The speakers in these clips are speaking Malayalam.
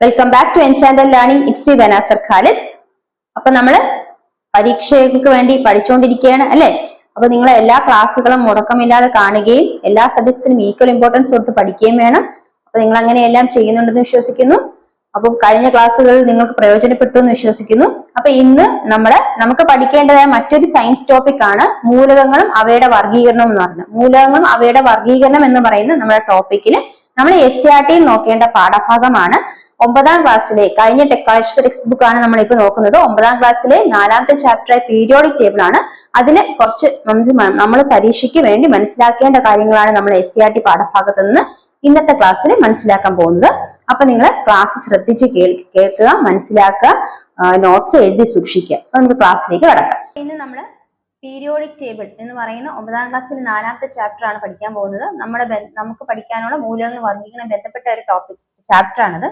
Welcome back to enchanted learning. It's me Banasar Khalid. അപ്പൊ നമ്മള് പരീക്ഷയ്ക്ക് വേണ്ടി പഠിച്ചുകൊണ്ടിരിക്കുകയാണ് അല്ലെ. അപ്പൊ നിങ്ങൾ എല്ലാ ക്ലാസ്സുകളും മുടക്കമില്ലാതെ കാണുകയും എല്ലാ സബ്ജക്ട്സിനും ഈക്വൽ ഇമ്പോർട്ടൻസ് കൊടുത്ത് പഠിക്കുകയും വേണം. അപ്പൊ നിങ്ങൾ അങ്ങനെയെല്ലാം ചെയ്യുന്നുണ്ടെന്ന് വിശ്വസിക്കുന്നു. അപ്പം കഴിഞ്ഞ ക്ലാസ്സുകളിൽ നിങ്ങൾക്ക് പ്രയോജനപ്പെട്ടു എന്ന് വിശ്വസിക്കുന്നു. അപ്പൊ ഇന്ന് നമുക്ക് പഠിക്കേണ്ടതായ മറ്റൊരു സയൻസ് ടോപ്പിക് ആണ് മൂലകങ്ങളും അവയുടെ വർഗീകരണം എന്ന് പറയുന്നത്. മൂലകങ്ങളും അവയുടെ വർഗീകരണം എന്ന് പറയുന്ന നമ്മുടെ ടോപ്പിക്കിൽ നമ്മൾ SCERT നോക്കേണ്ട പാഠഭാഗമാണ്. 9ാം ക്ലാസ്സിലെ കഴിഞ്ഞ ടെക്സ്റ്റ് ബുക്ക് ആണ് നമ്മളിപ്പോ നോക്കുന്നത്. 9ാം ക്ലാസ്സിലെ 4ാമത്തെ ചാപ്റ്റർ പീരിയോഡിക് ടേബിൾ ആണ്. അതില് കുറച്ച് നമ്മൾ പരീക്ഷയ്ക്ക് വേണ്ടി മനസ്സിലാക്കേണ്ട കാര്യങ്ങളാണ് നമ്മൾ SCERT പാഠഭാഗത്ത് നിന്ന് ഇന്നത്തെ ക്ലാസ്സിൽ മനസ്സിലാക്കാൻ പോകുന്നത്. അപ്പൊ നിങ്ങൾ ക്ലാസ് ശ്രദ്ധിച്ച് കേൾക്കുക, മനസ്സിലാക്കുക, നോട്ട്സ് എഴുതി സൂക്ഷിക്കുക. അപ്പൊ നമുക്ക് ക്ലാസ്സിലേക്ക് കടക്കാം. ഇന്ന് നമ്മൾ പീരിയോഡിക് ടേബിൾ എന്ന് പറയുന്ന 9ാം ക്ലാസ്സിൽ 4ാമത്തെ ചാപ്റ്റർ ആണ് പഠിക്കാൻ പോകുന്നത്. നമുക്ക് പഠിക്കാനുള്ള മൂലകങ്ങൾ വർഗീകരണം ബന്ധപ്പെട്ട ഒരു ചാപ്റ്റർ ആണത്.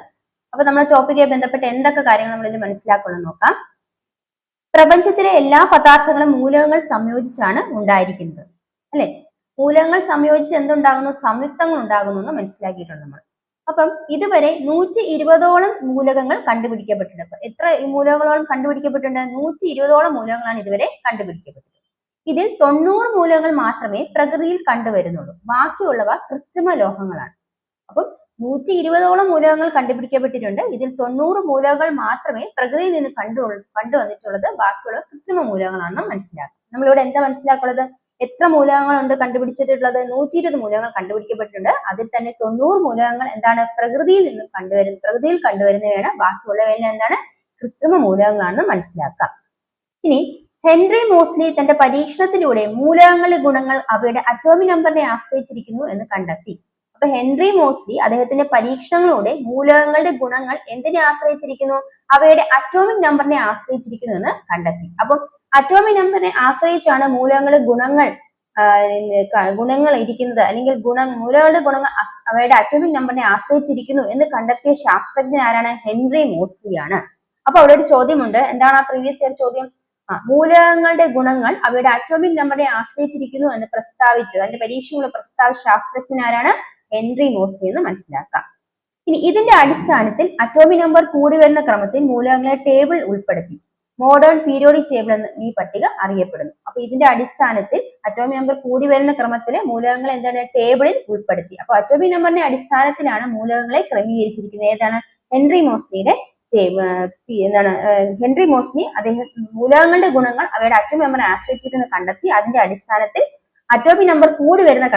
അപ്പൊ നമ്മൾ ടോപ്പിക്കുമായി ബന്ധപ്പെട്ട് എന്തൊക്കെ കാര്യങ്ങൾ നമ്മൾ ഇത് മനസ്സിലാക്കണം നോക്കാം. പ്രപഞ്ചത്തിലെ എല്ലാ പദാർത്ഥങ്ങളും മൂലകങ്ങൾ സംയോജിച്ചാണ് ഉണ്ടായിരിക്കുന്നത് അല്ലെ. മൂലകങ്ങൾ സംയോജിച്ച് എന്തുണ്ടാകുന്നു? സംയുക്തങ്ങൾ ഉണ്ടാകുന്നു എന്ന് മനസ്സിലാക്കിയിട്ടുണ്ട് നമ്മൾ. അപ്പം ഇതുവരെ 120ഓളം മൂലകങ്ങൾ കണ്ടുപിടിക്കപ്പെട്ടിട്ടുണ്ട്. എത്ര മൂലകങ്ങളോളം കണ്ടുപിടിക്കപ്പെട്ടിട്ടുണ്ട്? 120ഓളം മൂലകങ്ങളാണ് ഇതുവരെ കണ്ടുപിടിക്കപ്പെട്ടത്. ഇതിൽ 90 മൂലകങ്ങൾ മാത്രമേ പ്രകൃതിയിൽ കണ്ടുവരുന്നുള്ളൂ. ബാക്കിയുള്ളവ കൃത്രിമ ലോഹങ്ങളാണ്. അപ്പം 120ഓളം മൂലകങ്ങൾ കണ്ടുപിടിക്കപ്പെട്ടിട്ടുണ്ട്. ഇതിൽ 90 മൂലകങ്ങൾ മാത്രമേ പ്രകൃതിയിൽ നിന്ന് കണ്ടുവന്നിട്ടുള്ളത്. ബാക്കിയുള്ള കൃത്രിമ മൂലകങ്ങളാണെന്ന് മനസ്സിലാക്കുക. നമ്മളിവിടെ എന്താ മനസ്സിലാക്കുന്നത്? എത്ര മൂലകങ്ങളുണ്ട് കണ്ടുപിടിച്ചിട്ടുള്ളത്? 120 മൂലകങ്ങൾ കണ്ടുപിടിക്കപ്പെട്ടിട്ടുണ്ട്. അതിൽ തന്നെ 90 മൂലകങ്ങൾ എന്താണ്? പ്രകൃതിയിൽ കണ്ടുവരുന്നവയാണ്. ബാക്കിയുള്ളവയെല്ലാം എന്താണ്? കൃത്രിമ മൂലകങ്ങളാണെന്ന് മനസ്സിലാക്കാം. ഇനി ഹെൻറി മോസ്ലി തന്റെ പരീക്ഷണത്തിലൂടെ മൂലകങ്ങളുടെ ഗുണങ്ങൾ അവയുടെ അറ്റോമിക് നമ്പറിനെ ആശ്രയിച്ചിരിക്കുന്നു എന്ന് കണ്ടെത്തി. അപ്പൊ ഹെൻറി മോസ്ലി അദ്ദേഹത്തിന്റെ പരീക്ഷണങ്ങളിലൂടെ മൂലകങ്ങളുടെ ഗുണങ്ങൾ എന്തിനെ ആശ്രയിച്ചിരിക്കുന്നു? അവയുടെ അറ്റോമിക് നമ്പറിനെ ആശ്രയിച്ചിരിക്കുന്നു എന്ന് കണ്ടെത്തി. അപ്പം അറ്റോമിക് നമ്പറിനെ ആശ്രയിച്ചാണ് മൂലകങ്ങളുടെ ഗുണങ്ങൾ ഇരിക്കുന്നത്, അല്ലെങ്കിൽ മൂലകങ്ങളുടെ ഗുണങ്ങൾ അവയുടെ അറ്റോമിക് നമ്പറിനെ ആശ്രയിച്ചിരിക്കുന്നു എന്ന് കണ്ടെത്തിയ ശാസ്ത്രജ്ഞൻ ആരാണ്? ഹെൻറി മോസ്ലി ആണ്. അപ്പൊ അവിടെ ഒരു ചോദ്യമുണ്ട്. എന്താണ് ആ പ്രീവിയസ് ഇയർ ചോദ്യം? മൂലകങ്ങളുടെ ഗുണങ്ങൾ അവയുടെ അറ്റോമിക് നമ്പറിനെ ആശ്രയിച്ചിരിക്കുന്നു എന്ന് അതിന്റെ പരീക്ഷയിൽ പ്രസ്താവിച്ച ശാസ്ത്രജ്ഞൻ ആരാണ്? ഹെൻറി മോസ്ലി എന്ന് മനസ്സിലാക്കാം. ഇനി ഇതിന്റെ അടിസ്ഥാനത്തിൽ അറ്റോമിക് നമ്പർ കൂടി വരുന്ന ക്രമത്തിൽ മൂലകങ്ങളെ ടേബിൾ ഉൾപ്പെടുത്തി. മോഡേൺ പീരിയോഡിക് ടേബിൾ എന്ന് ഈ പട്ടിക അറിയപ്പെടുന്നു. അപ്പൊ ഇതിന്റെ അടിസ്ഥാനത്തിൽ അറ്റോമിക് നമ്പർ കൂടി വരുന്ന ക്രമത്തില് മൂലകങ്ങൾ എന്താണ്? ടേബിളിൽ ഉൾപ്പെടുത്തി. അപ്പൊ അറ്റോമിക് നമ്പറിന്റെ അടിസ്ഥാനത്തിലാണ് മൂലകങ്ങളെ ക്രമീകരിച്ചിരിക്കുന്നത്. ഏതാണ്? ഹെൻറി മോസ്ലിയുടെ ഹെൻറി മോസ്ലി അദ്ദേഹം മൂലകങ്ങളുടെ ഗുണങ്ങൾ അവയുടെ അറ്റോമിക് നമ്പറിനെ ആശ്രയിച്ചിരിക്കുന്നു കണ്ടെത്തി. അതിന്റെ അടിസ്ഥാനത്തിൽ അറ്റോമിക് നമ്പർ കൂടി വരുന്ന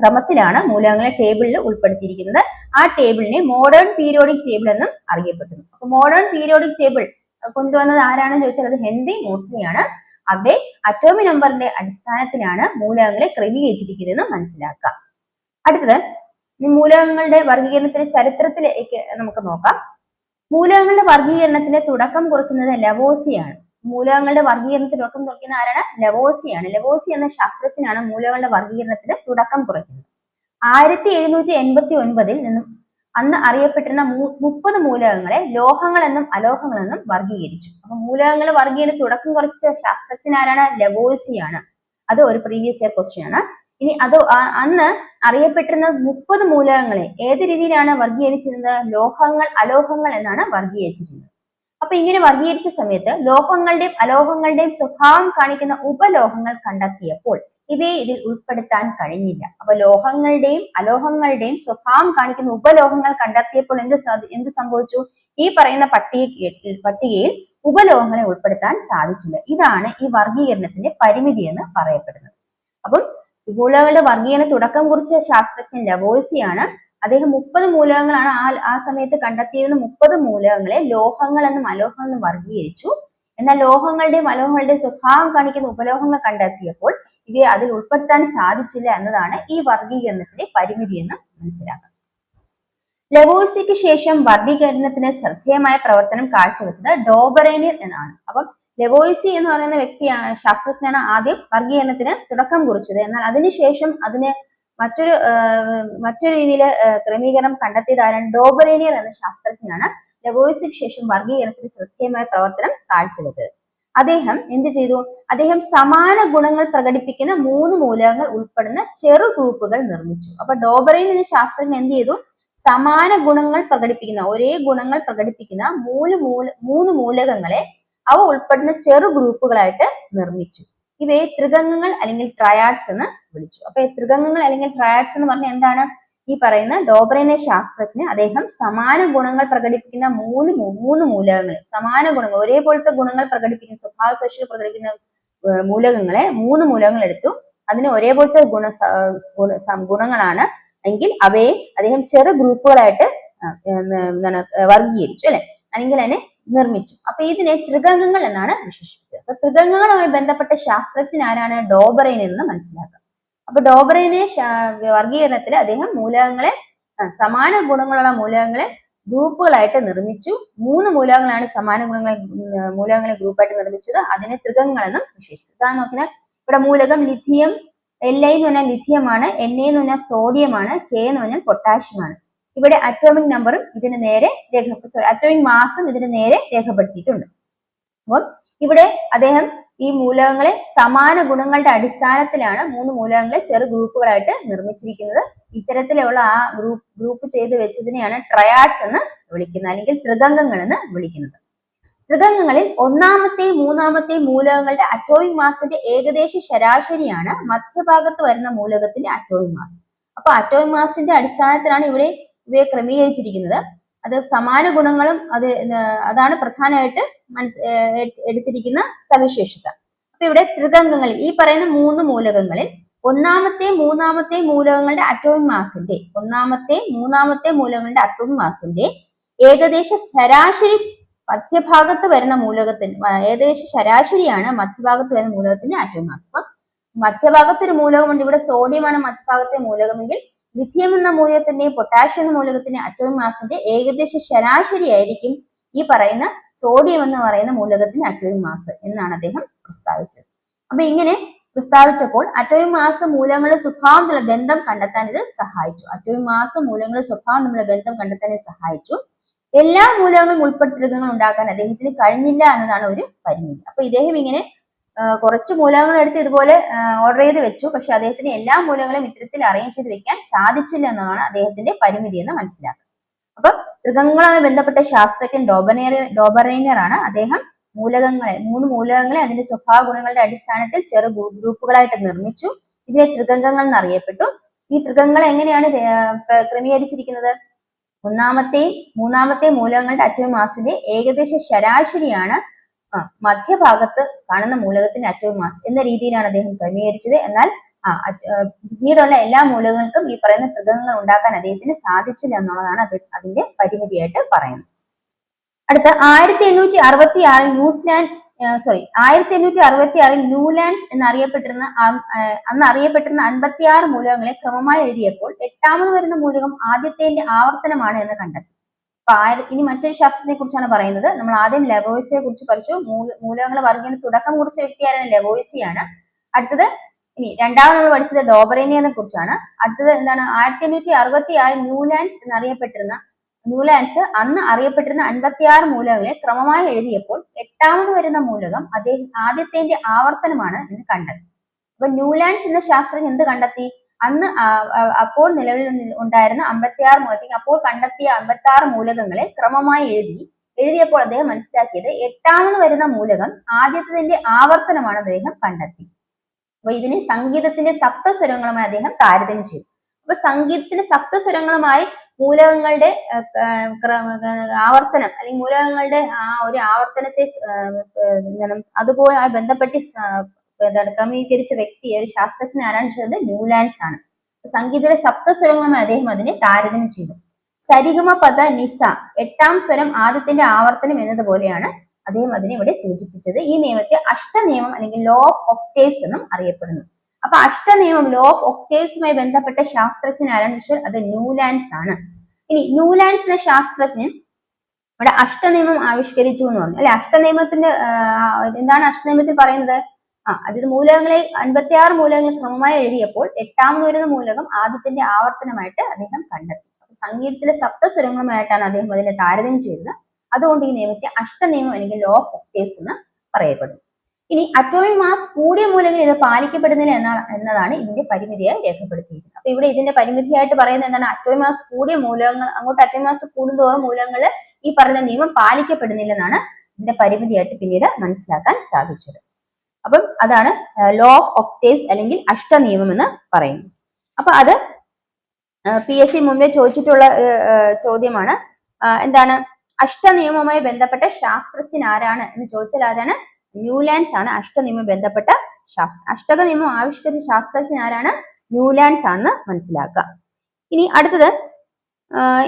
ക്രമത്തിലാണ് മൂലകങ്ങളെ ടേബിളിൽ ഉൾപ്പെടുത്തിയിരിക്കുന്നത്. ആ ടേബിളിനെ മോഡേൺ പീരിയോഡിക് ടേബിൾ എന്നും അറിയപ്പെടുന്നു. അപ്പൊ മോഡേൺ പീരിയോഡിക് ടേബിൾ കൊണ്ടുവന്നത് ആരാണെന്ന് ചോദിച്ചാൽ അത് ഹെൻറി മോസ്ലിയാണ്. അവിടെ അറ്റോമിക് നമ്പറിന്റെ അടിസ്ഥാനത്തിലാണ് മൂലകങ്ങളെ ക്രമീകരിച്ചിരിക്കുന്നതെന്ന് മനസ്സിലാക്കാം. അടുത്തത് മൂലകങ്ങളുടെ വർഗീകരണത്തിന്റെ ചരിത്രത്തിലേക്ക് നമുക്ക് നോക്കാം. മൂലകങ്ങളുടെ വർഗീകരണത്തിന് തുടക്കം കുറിക്കുന്നത് ലവോസിയാണ്. മൂലകങ്ങളുടെ വർഗീകരണത്തിന് തുടക്കം കുറിക്കുന്ന ആരാണ്? ലവോസിയാണ്. ലവോസി എന്ന ശാസ്ത്രജ്ഞനാണ് മൂലകങ്ങളുടെ വർഗീകരണത്തിന് തുടക്കം കുറിക്കുന്നത്. 1789 നിന്നും അന്ന് അറിയപ്പെട്ടിരുന്ന 30 മൂലകങ്ങളെ ലോഹങ്ങളെന്നും അലോഹങ്ങളെന്നും വർഗീകരിച്ചു. അപ്പൊ മൂലകങ്ങളുടെ വർഗീകരണത്തിന് തുടക്കം കുറിച്ച ശാസ്ത്രജ്ഞൻ ആരാണ്? ലവോസിയാണ്. അത് ഒരു പ്രീവിയസ് ഇയർ ക്വസ്റ്റ്യൻ ആണ്. ഇനി അന്ന് അറിയപ്പെട്ടിരുന്ന 30 മൂലകങ്ങളെ ഏത് രീതിയിലാണ് വർഗീകരിച്ചിരുന്നത്? ലോഹങ്ങൾ, അലോഹങ്ങൾ എന്നാണ് വർഗീകരിച്ചിരുന്നത്. അപ്പൊ ഇങ്ങനെ വർഗീകരിച്ച സമയത്ത് ലോഹങ്ങളുടെയും അലോഹങ്ങളുടെയും സ്വഭാവം കാണിക്കുന്ന ഉപലോഹങ്ങൾ കണ്ടെത്തിയപ്പോൾ ഇവയെ ഇതിൽ ഉൾപ്പെടുത്താൻ കഴിഞ്ഞില്ല. അപ്പൊ ലോഹങ്ങളുടെയും അലോഹങ്ങളുടെയും സ്വഭാവം കാണിക്കുന്ന ഉപലോഹങ്ങൾ കണ്ടെത്തിയപ്പോൾ എന്ത് സംഭവിച്ചു? ഈ പറയുന്ന പട്ടികയിൽ ഉപലോഹങ്ങളെ ഉൾപ്പെടുത്താൻ സാധിച്ചില്ല. ഇതാണ് ഈ വർഗീകരണത്തിന്റെ പരിമിതി എന്ന് പറയപ്പെടുന്നത്. അപ്പം മൂലകങ്ങളുടെ വർഗീകരണ തുടക്കം കുറിച്ച ശാസ്ത്രജ്ഞൻ ലവോസിയാണ്. അദ്ദേഹം 30 മൂലകങ്ങളാണ് ആ സമയത്ത് കണ്ടെത്തിയിരുന്ന 30 മൂലകങ്ങളെ ലോഹങ്ങൾ എന്നും അലോഹങ്ങൾ എന്നും വർഗീകരിച്ചു. എന്നാൽ ലോഹങ്ങളുടെയും അലോഹങ്ങളുടെയും സ്വഭാവം കാണിക്കുന്ന ഉപലോഹങ്ങൾ കണ്ടെത്തിയപ്പോൾ ഇവയെ അതിൽ ഉൾപ്പെടുത്താൻ സാധിച്ചില്ല എന്നതാണ് ഈ വർഗീകരണത്തിന്റെ പരിമിതി എന്ന് മനസ്സിലാക്കാം. ലവോസിക്ക് ശേഷം വർഗീകരണത്തിന് ശ്രദ്ധേയമായ പ്രവർത്തനം കാഴ്ചവെച്ചത് ഡോബറേനിയർ എന്നാണ്. അപ്പം ലവോയിസി എന്ന് പറയുന്ന വ്യക്തിയാണ്, ശാസ്ത്രജ്ഞനാണ് ആദ്യം വർഗീകരണത്തിന് തുടക്കം കുറിച്ചത്. എന്നാൽ അതിനുശേഷം അതിന് മറ്റൊരു രീതിയിൽ ക്രമീകരണം കണ്ടെത്തിയത് ആരാണ്? ഡോബറേനിയർ എന്ന ശാസ്ത്രജ്ഞനാണ് ലവോയിസിക്ക് ശേഷം വർഗീകരണത്തിന് ശ്രദ്ധേയമായ പ്രവർത്തനം കാഴ്ചവെച്ചത്. അദ്ദേഹം എന്ത് ചെയ്തു? അദ്ദേഹം സമാന ഗുണങ്ങൾ പ്രകടിപ്പിക്കുന്ന 3 മൂലകങ്ങൾ ഉൾപ്പെടുന്ന ചെറു ഗ്രൂപ്പുകൾ നിർമ്മിച്ചു. അപ്പൊ ഡോബറേൻ എന്ന ശാസ്ത്രജ്ഞൻ എന്ത് ചെയ്തു? സമാന ഗുണങ്ങൾ പ്രകടിപ്പിക്കുന്ന ഒരേ ഗുണങ്ങൾ പ്രകടിപ്പിക്കുന്ന മൂന്ന് മൂലകങ്ങളെ അവ ഉൾപ്പെടുന്ന ചെറു ഗ്രൂപ്പുകളായിട്ട് നിർമ്മിച്ചു. ഇവയെ ത്രികങ്ങൾ അല്ലെങ്കിൽ ട്രയാഡ്സ് എന്ന് വിളിച്ചു. അപ്പൊ ത്രികങ്ങൾ അല്ലെങ്കിൽ ട്രയാഡ്സ് എന്ന് പറഞ്ഞാൽ എന്താണ്? ഈ പറയുന്ന ഡോബറേനെ ശാസ്ത്രജ്ഞന് അദ്ദേഹം സമാന ഗുണങ്ങൾ പ്രകടിപ്പിക്കുന്ന മൂന്ന് മൂലകങ്ങളെ, സമാന ഗുണങ്ങൾ ഒരേപോലത്തെ ഗുണങ്ങൾ പ്രകടിപ്പിക്കുന്ന സ്വഭാവ സവിശേഷതകൾ പ്രകടിപ്പിക്കുന്ന മൂലകങ്ങളെ മൂന്ന് മൂലകങ്ങൾ എടുത്തു. അതിന് ഒരേപോലത്തെ ഗുണങ്ങളാണ് എങ്കിൽ അവയെ അദ്ദേഹം ചെറു ഗ്രൂപ്പുകളായിട്ട് വർഗീകരിച്ചു, അല്ലെ, അല്ലെങ്കിൽ അതിനെ നിർമ്മിച്ചു. അപ്പൊ ഇതിനെ ത്രികങ്ങൾ എന്നാണ് വിശേഷിപ്പിച്ചത്. അപ്പൊ ത്രികങ്ങളുമായി ബന്ധപ്പെട്ട ശാസ്ത്രജ്ഞൻ ആരാണ്? ഡോബറേൻ എന്ന് മനസ്സിലാക്കുക. അപ്പൊ ഡോബറേനെ വർഗീകരണത്തിൽ അദ്ദേഹം മൂലകങ്ങളെ, സമാന ഗുണങ്ങളുള്ള മൂലകങ്ങളെ ഗ്രൂപ്പുകളായിട്ട് നിർമ്മിച്ചു. മൂന്ന് മൂലകങ്ങളാണ് സമാന മൂലകങ്ങളെ ഗ്രൂപ്പായിട്ട് നിർമ്മിച്ചത്. അതിനെ ത്രികങ്ങൾ എന്നും വിശേഷിപ്പിച്ചു. അതാണ് നോക്കിയാൽ ഇവിടെ മൂലകം ലിഥിയം, Li എന്ന് പറഞ്ഞാൽ ലിഥിയമാണ്, Na എന്ന് പറഞ്ഞാൽ സോഡിയമാണ്, K എന്ന് പറഞ്ഞാൽ പൊട്ടാഷ്യമാണ്. ഇവിടെ അറ്റോമിക് നമ്പറും ഇതിന് നേരെ അറ്റോമിക് മാസും ഇതിന് നേരെ രേഖപ്പെടുത്തിയിട്ടുണ്ട്. അപ്പം ഇവിടെ അദ്ദേഹം ഈ മൂലകങ്ങളെ സമാന ഗുണങ്ങളുടെ അടിസ്ഥാനത്തിലാണ് മൂന്ന് മൂലകങ്ങളെ ചെറു ഗ്രൂപ്പുകളായിട്ട് നിർമ്മിച്ചിരിക്കുന്നത്. ഇത്തരത്തിലുള്ള ആ ഗ്രൂപ്പ് ചെയ്ത് വെച്ചതിനെയാണ് ട്രയാഡ്സ് എന്ന് വിളിക്കുന്നത്, അല്ലെങ്കിൽ ത്രികങ്ങൾ എന്ന് വിളിക്കുന്നത്. ത്രികങ്ങളിൽ ഒന്നാമത്തെയും മൂന്നാമത്തെയും മൂലകങ്ങളുടെ അറ്റോമിക് മാസിന്റെ ഏകദേശ ശരാശരിയാണ് മധ്യഭാഗത്ത് വരുന്ന മൂലകത്തിന്റെ അറ്റോമിക് മാസ്. അപ്പൊ അറ്റോമിക് മാസിന്റെ അടിസ്ഥാനത്തിലാണ് ഇവയെ ക്രമീകരിച്ചിരിക്കുന്നത്. അത് സമാന ഗുണങ്ങളും അതാണ് പ്രധാനമായിട്ട് എടുത്തിരിക്കുന്ന സവിശേഷത. അപ്പൊ ഇവിടെ ത്രികങ്ങളിൽ ഈ പറയുന്ന മൂന്ന് മൂലകങ്ങളിൽ ഒന്നാമത്തെയും മൂന്നാമത്തെയും മൂലകങ്ങളുടെ അറ്റോമിക് മാസിന്റെ ഏകദേശ ശരാശരി മധ്യഭാഗത്ത് വരുന്ന മൂലകത്തിന് ശരാശരിയാണ് മധ്യഭാഗത്ത് വരുന്ന മൂലകത്തിന്റെ അറ്റോമിക് മാസ്. അപ്പൊ മധ്യഭാഗത്ത് ഒരു മൂലകമുണ്ട്, ഇവിടെ സോഡിയമാണ് മധ്യഭാഗത്തെ മൂലകമെങ്കിൽ ലിഥിയം എന്ന മൂലകത്തിന്റെയും പൊട്ടാഷ്യം എന്ന മൂലകത്തിന്റെ അറ്റോമിക് മാസിന്റെ ഏകദേശ ശരാശരി ആയിരിക്കും ഈ പറയുന്ന സോഡിയം എന്ന് പറയുന്ന മൂലകത്തിന്റെ അറ്റോമിക് മാസ് എന്നാണ് അദ്ദേഹം പ്രസ്താവിച്ചത്. അപ്പൊ ഇങ്ങനെ പ്രസ്താവിച്ചപ്പോൾ അറ്റോമിക് മാസ് മൂലകങ്ങളുടെ സ്വഭാവം തമ്മിലുള്ള ബന്ധം കണ്ടെത്താൻ ഇത് സഹായിച്ചു. അറ്റോമിക് മാസ് മൂലകങ്ങളുടെ സ്വഭാവം തമ്മിലുള്ള ബന്ധം കണ്ടെത്താൻ ഇത് സഹായിച്ചു. എല്ലാ മൂലകങ്ങളും ഉൾപ്പെടുത്തി ത്രികങ്ങൾ ഉണ്ടാക്കാൻ അദ്ദേഹത്തിന് കഴിഞ്ഞില്ല എന്നതാണ് ഒരു പരിമിതി. അപ്പൊ ഇദ്ദേഹം ഇങ്ങനെ കുറച്ച് മൂലകങ്ങൾ എടുത്ത് ഇതുപോലെ ഓർഡർ ചെയ്ത് വെച്ചു. പക്ഷെ അദ്ദേഹത്തിന് എല്ലാ മൂലകങ്ങളും ഇത്തരത്തിൽ അറേഞ്ച് ചെയ്ത് വെക്കാൻ സാധിച്ചില്ല എന്നതാണ് അദ്ദേഹത്തിന്റെ പരിമിതി എന്ന് മനസ്സിലാക്കുക. അപ്പൊ ത്രികങ്ങളുമായി ബന്ധപ്പെട്ട ശാസ്ത്രജ്ഞൻ ഡോബറൈനർ ആണ്. അദ്ദേഹം മൂന്ന് മൂലകങ്ങളെ അതിന്റെ സ്വഭാവ ഗുണങ്ങളുടെ അടിസ്ഥാനത്തിൽ ചെറു ഗ്രൂപ്പുകളായിട്ട് നിർമ്മിച്ചു. ഇതിനെ ത്രികങ്ങൾ എന്നറിയപ്പെട്ടു. ഈ ത്രികങ്ങൾ എങ്ങനെയാണ് ക്രമീകരിച്ചിരിക്കുന്നത്? ഒന്നാമത്തെയും മൂന്നാമത്തെയും മൂലകങ്ങളുടെ അറ്റോമിക് മാസിന്റെ ഏകദേശ ശരാശരിയാണ് മധ്യഭാഗത്ത് കാണുന്ന മൂലകത്തിന്റെ അറ്റോമിക് മാസ് എന്ന രീതിയിലാണ് അദ്ദേഹം ക്രമീകരിച്ചത്. എന്നാൽ പിന്നീടുള്ള എല്ലാ മൂലകങ്ങൾക്കും ഈ പറയുന്ന ത്രികങ്ങൾ ഉണ്ടാക്കാൻ അദ്ദേഹത്തിന് സാധിച്ചില്ല എന്നുള്ളതാണ് അതിന്റെ പരിമിതിയായിട്ട് പറയുന്നത്. അടുത്ത 1866 ന്യൂലാൻഡ്സ് എന്നറിയപ്പെട്ടിരുന്ന അന്ന് അറിയപ്പെട്ടിരുന്ന 56 മൂലകങ്ങളെ ക്രമമായി എഴുതിയപ്പോൾ എട്ടാമത് വരുന്ന മൂലകം ആദ്യത്തെ ആവർത്തനമാണ് എന്ന് കണ്ടെത്തി. ഇനി മറ്റൊരു ശാസ്ത്രത്തെ കുറിച്ചാണ് പറയുന്നത്. നമ്മൾ ആദ്യം ലെവോയ്സിയെ കുറിച്ച് പഠിച്ചു. മൂലകങ്ങൾ വർഗീകരണ തുടക്കം കുറിച്ച വ്യക്തിയായ ലെവോയ്സിയാണ്. അടുത്തത് ഇനി രണ്ടാമത് നമ്മൾ പഠിച്ചത് ഡോബറേനിയനെ കുറിച്ചാണ്. അടുത്തത് എന്താണ്? 1866 ന്യൂലാൻഡ്സ് അന്ന് അറിയപ്പെട്ടിരുന്ന 56 മൂലകങ്ങളെ ക്രമമായി എഴുതിയപ്പോൾ എട്ടാമത് വരുന്ന മൂലകം ആദ്യത്തെ ആവർത്തനമാണ് എന്ന് കണ്ടെത്തി. അപ്പൊ ന്യൂലാൻഡ്സ് എന്ന ശാസ്ത്രജ്ഞൻ എന്ത് കണ്ടെത്തി? അന്ന് അപ്പോൾ നിലവിൽ ഉണ്ടായിരുന്ന 56 അപ്പോൾ കണ്ടെത്തിയ 56 മൂലകങ്ങളെ ക്രമമായി എഴുതിയപ്പോൾ അദ്ദേഹം മനസ്സിലാക്കിയത് എട്ടാമത് വരുന്ന മൂലകം ആദ്യത്തെ ആവർത്തനമാണ് അദ്ദേഹം കണ്ടെത്തി. അപ്പൊ ഇതിനെ സംഗീതത്തിന്റെ സപ്തസ്വരങ്ങളുമായി അദ്ദേഹം താരതമ്യം ചെയ്തു. അപ്പൊ സംഗീതത്തിന്റെ സപ്തസ്വരങ്ങളുമായി മൂലകങ്ങളുടെ ആവർത്തനം അല്ലെങ്കിൽ മൂലകങ്ങളുടെ ആ ഒരു ആവർത്തനത്തെ അതുപോലെ ബന്ധപ്പെട്ട് ക്രമീകരിച്ച വ്യക്തി ഒരു ശാസ്ത്രജ്ഞൻ ആരാണ് ചെയ്തത്? ന്യൂലാൻഡ്സ് ആണ്. സംഗീതത്തിലെ സപ്തസ്വരങ്ങളുമായി അദ്ദേഹം അതിനെ താരതമ്യം ചെയ്തു. സരിഗമ പദ നിസ എട്ടാം സ്വരം ആദ്യത്തിന്റെ ആവർത്തനം എന്നതുപോലെയാണ് അദ്ദേഹം അതിനെ ഇവിടെ സൂചിപ്പിച്ചത്. ഈ നിയമത്തെ അഷ്ടനിയമം അല്ലെങ്കിൽ ലോ ഓഫ് ഒക്ടേവ്സ് എന്നും അറിയപ്പെടുന്നു. അപ്പൊ അഷ്ടനിയമം ലോ ഓഫ് ഒക്ടേവ്സുമായി ബന്ധപ്പെട്ട ശാസ്ത്രജ്ഞൻ ആരാണെന്ന് വെച്ചാൽ അത് ന്യൂലാൻഡ്സ് ആണ്. ഇനി ന്യൂലാൻഡ്സ് എന്ന ശാസ്ത്രജ്ഞൻ ഇവിടെ അഷ്ടനിയമം ആവിഷ്കരിച്ചു എന്ന് പറഞ്ഞു, അല്ലെ? അഷ്ടനിയമത്തിന്റെ എന്താണ് അഷ്ടനിയമത്തിൽ പറയുന്നത്? അതായത് മൂലകങ്ങളെ 56 മൂലകങ്ങൾ ക്രമമായി എഴുതിയപ്പോൾ എട്ടാമത് വരുന്ന മൂലകം ആദ്യത്തിന്റെ ആവർത്തനമായിട്ട് അദ്ദേഹം കണ്ടെത്തി. അപ്പൊ സംഗീതത്തിലെ സപ്തസ്വരങ്ങളുമായിട്ടാണ് അദ്ദേഹം അതിനെ താരതമ്യം ചെയ്തത്. അതുകൊണ്ട് ഈ നിയമത്തെ അഷ്ടനിയമം അല്ലെങ്കിൽ ലോ ഓഫ് ഒക്ടേവ്സ് എന്ന് പറയപ്പെടുന്നു. ഇനി അറ്റോമിക് മാസ് കൂടിയ മൂലകങ്ങൾ ഇത് പാലിക്കപ്പെടുന്നില്ല എന്നതാണ് ഇതിന്റെ പരിമിതിയായി രേഖപ്പെടുത്തിയിരിക്കുന്നത്. അപ്പൊ ഇവിടെ ഇതിന്റെ പരിമിതിയായിട്ട് പറയുന്നത് എന്താണ്? അറ്റോമിക് മാസ് കൂടിയ മൂലകങ്ങൾ, അങ്ങോട്ട് അറ്റോമിക് മാസ് കൂടുന്തോറും മൂലകങ്ങൾ ഈ പറയുന്ന നിയമം പാലിക്കപ്പെടുന്നില്ലെന്നാണ് ഇതിന്റെ പരിമിതിയായിട്ട് പിന്നീട് മനസ്സിലാക്കാൻ സാധിച്ചത്. അപ്പം അതാണ് ലോ ഓഫ് ഒക്ടേവ്സ് അല്ലെങ്കിൽ അഷ്ടനിയമം എന്ന് പറയുന്നത്. അപ്പൊ അത് PSC മുമ്പേ ചോദിച്ചിട്ടുള്ള ചോദ്യമാണ്. എന്താണ്? അഷ്ടനിയമവുമായി ബന്ധപ്പെട്ട ശാസ്ത്രജ്ഞൻ ആരാണ് എന്ന് ചോദിച്ചാൽ ആരാണ്? ന്യൂലാൻഡ്സ് ആണ് അഷ്ടനിയമം ബന്ധപ്പെട്ട അഷ്ടക നിയമം ആവിഷ്കരിച്ച ശാസ്ത്രജ്ഞൻ ആരാണ്? ന്യൂലാൻഡ്സ് ആണെന്ന് മനസ്സിലാക്കുക. ഇനി അടുത്തത്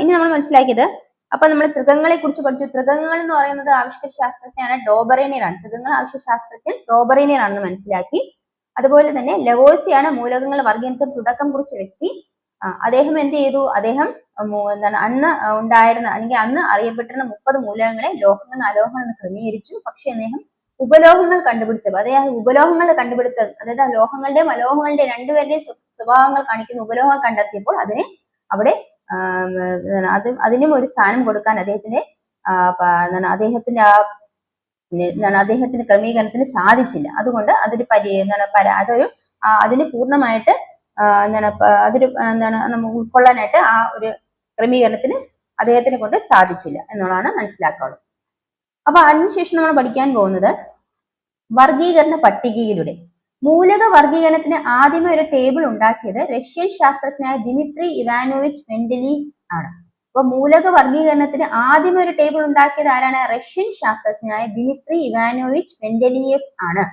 ഇനി നമ്മൾ മനസ്സിലാക്കിയത്, അപ്പൊ നമ്മൾ തൃകങ്ങളെ കുറിച്ച് പഠിച്ചു. തൃകങ്ങൾ എന്ന് പറയുന്നത് ആവിഷ്കരിച്ച ശാസ്ത്രജ്ഞനാണ് ഡോബറേനിയർ ആണ്. തൃകങ്ങൾ ആവിഷ്കരിച്ച ശാസ്ത്രജ്ഞൻ ഡോബറേനിയർ ആണെന്ന് മനസ്സിലാക്കി. അതുപോലെ തന്നെ ലവോസിയാണ് മൂലകങ്ങൾ വർഗീകരണത്തിന് തുടക്കം കുറിച്ച വ്യക്തി. അദ്ദേഹം എന്ത് ചെയ്തു? അദ്ദേഹം എന്താണ് അന്ന് ഉണ്ടായിരുന്ന അല്ലെങ്കിൽ അന്ന് അറിയപ്പെട്ടിരുന്ന 30 മൂലകങ്ങളെ ലോഹങ്ങൾ അലോഹങ്ങൾ എന്ന് ക്രമീകരിച്ചു. പക്ഷെ അദ്ദേഹം ഉപലോഹങ്ങൾ കണ്ടുപിടിച്ചപ്പോൾ അദ്ദേഹം ഉപലോഹങ്ങളുടെ കണ്ടുപിടുത്തം, അതായത് ലോഹങ്ങളുടെയും അലോഹങ്ങളുടെയും രണ്ടുപേരുടെയും സ്വഭാവങ്ങൾ കാണിക്കുന്ന ഉപലോഹങ്ങൾ കണ്ടെത്തിയപ്പോൾ അതിനെ അവിടെ അതിനും ഒരു സ്ഥാനം കൊടുക്കാൻ അദ്ദേഹത്തിന്റെ അദ്ദേഹത്തിന്റെ ക്രമീകരണത്തിന് സാധിച്ചില്ല. അതുകൊണ്ട് അതൊരു അതിന് പൂർണ്ണമായിട്ട് നമുക്ക് ഉൾക്കൊള്ളാനായിട്ട് ആ ഒരു ക്രമീകരണത്തിന് അദ്ദേഹത്തിനെ കൊണ്ട് സാധിച്ചില്ല എന്നുള്ളതാണ് മനസ്സിലാക്കാനുള്ളത്. അപ്പൊ അതിനുശേഷം നമ്മൾ പഠിക്കാൻ പോകുന്നത് വർഗീകരണ പട്ടികയിലൂടെ. മൂലക വർഗീകരണത്തിന് ആദ്യമേ ഒരു ടേബിൾ ഉണ്ടാക്കിയത് റഷ്യൻ ശാസ്ത്രജ്ഞനായ ദിമിത്രി ഇവാനോവിച്ച് മെൻഡലീവ് ആണ്. അപ്പൊ മൂലക വർഗീകരണത്തിന് ആദ്യമേ ഒരു ടേബിൾ ഉണ്ടാക്കിയത് ആരാണ്? റഷ്യൻ ശാസ്ത്രജ്ഞനായ ദിമിത്രി ഇവാനോവിച്ച് മെൻഡലീവ് ആണ്.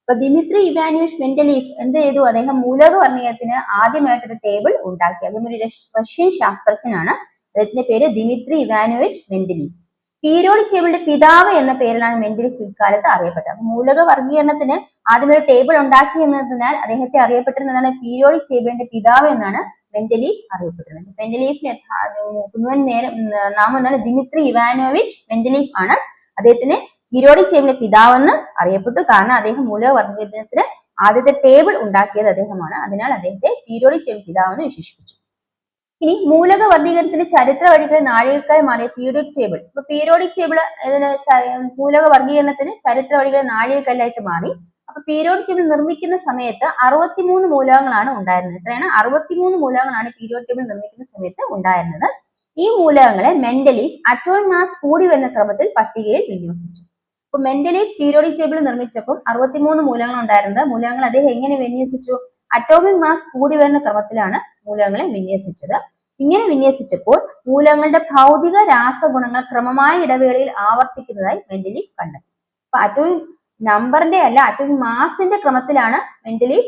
അപ്പൊ ദിമിത്രി ഇവാനോവിച്ച് മെൻഡലീവ് എന്ത് ചെയ്തു? അദ്ദേഹം മൂലക വർഗീകരണത്തിന് ആദ്യമായിട്ടൊരു ടേബിൾ ഉണ്ടാക്കി. അദ്ദേഹം ഒരു റഷ്യൻ ശാസ്ത്രജ്ഞനാണ്. അദ്ദേഹത്തിന്റെ പേര് ദിമിത്രി ഇവാനോവിച്ച് മെൻഡലീവ്. പീരിയോഡിക് ടേബിളിന്റെ പിതാവ് എന്ന പേരിലാണ് മെൻഡലീവ് പിൽക്കാലത്ത് അറിയപ്പെട്ടത്. മൂലക വർഗീകരണത്തിന് ആദ്യം ഒരു ടേബിൾ ഉണ്ടാക്കി എന്നതിനാൽ അദ്ദേഹത്തെ അറിയപ്പെട്ടിരുന്നതാണ് പീരിയോഡിക് ടേബിളിന്റെ പിതാവ് എന്നാണ് മെൻഡലീവ് അറിയപ്പെട്ടിരുന്നത്. മെൻഡലീവിന്റെ മുഴുവൻ നാമം എന്താണ്? ദിമിത്രി ഇവാനോവിച്ച് മെൻഡലീവ് ആണ്. അദ്ദേഹത്തിന് പീരിയോഡിക് ടേബിളിന്റെ പിതാവെന്ന് അറിയപ്പെട്ടു. കാരണം അദ്ദേഹം മൂലക വർഗീകരണത്തിന് ആദ്യത്തെ ടേബിൾ ഉണ്ടാക്കിയത് അദ്ദേഹമാണ്. അതിനാൽ അദ്ദേഹത്തെ പീരിയോഡിക് ടേബിൾ പിതാവെന്ന് വിശേഷിപ്പിച്ചു. ഇനി മൂലക വർഗീകരണത്തിന്റെ ചരിത്ര വഴികളിൽ നാഴികക്കല്ലായി മാറിയ പീരിയോഡിക് ടേബിൾ. ഇപ്പൊ പീരിയോഡിക് ടേബിൾ മൂലക വർഗീകരണത്തിന് ചരിത്ര വഴികളിൽ നാഴികക്കല്ലായിട്ട് മാറി. അപ്പൊ പീരിയോഡിക് ടേബിൾ നിർമ്മിക്കുന്ന സമയത്ത് 63 മൂലകങ്ങളാണ് ഉണ്ടായിരുന്നത്. എത്രയാണ്? 63 മൂലകങ്ങളാണ് പീരിയോഡിക് ടേബിൾ നിർമ്മിക്കുന്ന സമയത്ത് ഉണ്ടായിരുന്നത്. ഈ മൂലകങ്ങളെ മെൻഡലീവ് അറ്റോമിക് മാസ് കൂടി വരുന്ന ക്രമത്തിൽ പട്ടികയിൽ വിന്യസിച്ചു. അപ്പൊ മെൻഡലീവ് പീരിയോഡിക് ടേബിൾ നിർമ്മിച്ചപ്പോൾ 63 മൂലകങ്ങൾ ഉണ്ടായിരുന്നത്. മൂലകങ്ങൾ അദ്ദേഹം എങ്ങനെ വിന്യസിച്ചു? അറ്റോമിക് മാസ് കൂടി വരുന്ന ക്രമത്തിലാണ് മൂലകങ്ങളെ വിന്യസിച്ചത്. ഇങ്ങനെ വിന്യസിച്ചപ്പോൾ മൂലകങ്ങളുടെ ഭൗതിക രാസഗുണങ്ങൾ ക്രമമായ ഇടവേളയിൽ ആവർത്തിക്കുന്നതായി മെൻഡലീവ് കണ്ടെത്തി. അപ്പൊ അറ്റോമിക് നമ്പറിന്റെ അല്ല, അറ്റോമിക് മാസിന്റെ ക്രമത്തിലാണ് മെൻഡലീവ്